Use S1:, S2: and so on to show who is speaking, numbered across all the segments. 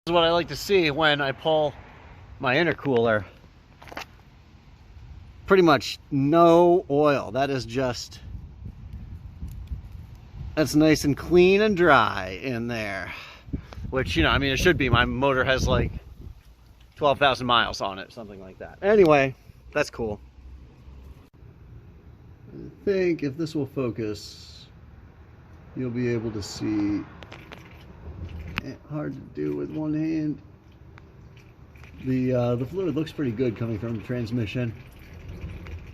S1: This is what I like to see when I pull my intercooler. Pretty much no oil. That is just, that's nice and clean and dry in there. Which, you know, I mean, it should be. My motor has like 12,000 miles on it, something like that. Anyway, that's cool. I think if this will focus, you'll be able to see. Hard to do with one hand. The fluid looks pretty good coming from the transmission.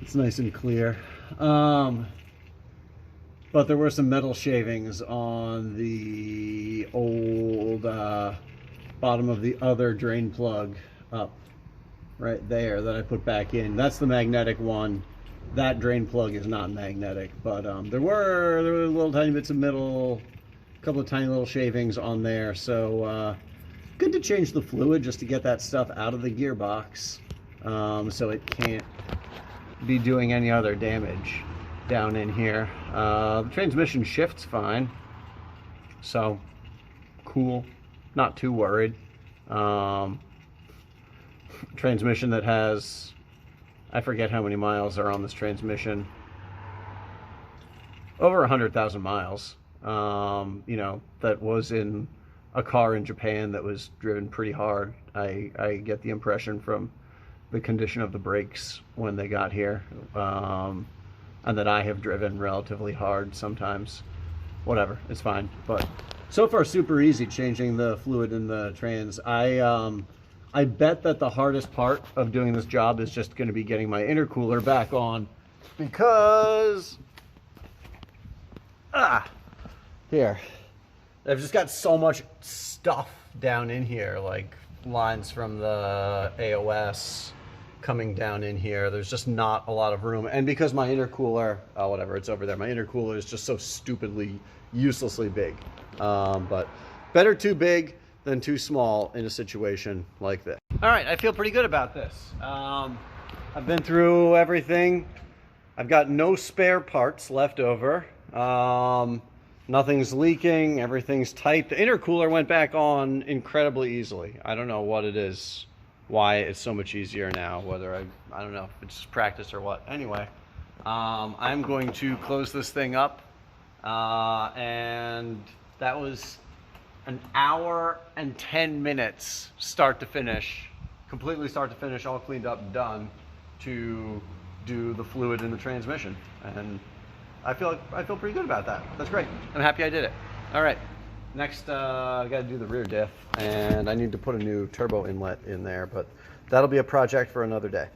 S1: It's nice and clear. But there were some metal shavings on the old bottom of the other drain plug up right there that I put back in. That's the magnetic one. That drain plug is not magnetic, but there were little tiny bits of metal, a couple of tiny little shavings on there. So good to change the fluid just to get that stuff out of the gearbox, so it can't be doing any other damage down in here. The transmission shifts fine, so cool, not too worried. Transmission that has, I forget how many miles are on this transmission, over 100,000 miles. You know, that was in a car in Japan that was driven pretty hard. I get the impression from the condition of the brakes when they got here, and that I have driven relatively hard sometimes. Whatever, it's fine. But so far, super easy changing the fluid in the trans. I bet that the hardest part of doing this job is just going to be getting my intercooler back on, because here, I've just got so much stuff down in here, like lines from the AOS coming down in here. There's just not a lot of room. And because my intercooler, oh, whatever, it's over there. My intercooler is just so stupidly, uselessly big. But better too big than too small in a situation like this. All right, I feel pretty good about this. I've been through everything. I've got no spare parts left over. Nothing's leaking, everything's tight. The intercooler went back on incredibly easily. I don't know what it is, why it's so much easier now, whether I don't know if it's just practice or what. Anyway, I'm going to close this thing up, and that was an hour and 10 minutes start to finish, completely start to finish, all cleaned up and done, to do the fluid in the transmission. And I feel pretty good about that. That's great. I'm happy I did it. All right, next I got to do the rear diff, and I need to put a new turbo inlet in there, but that'll be a project for another day.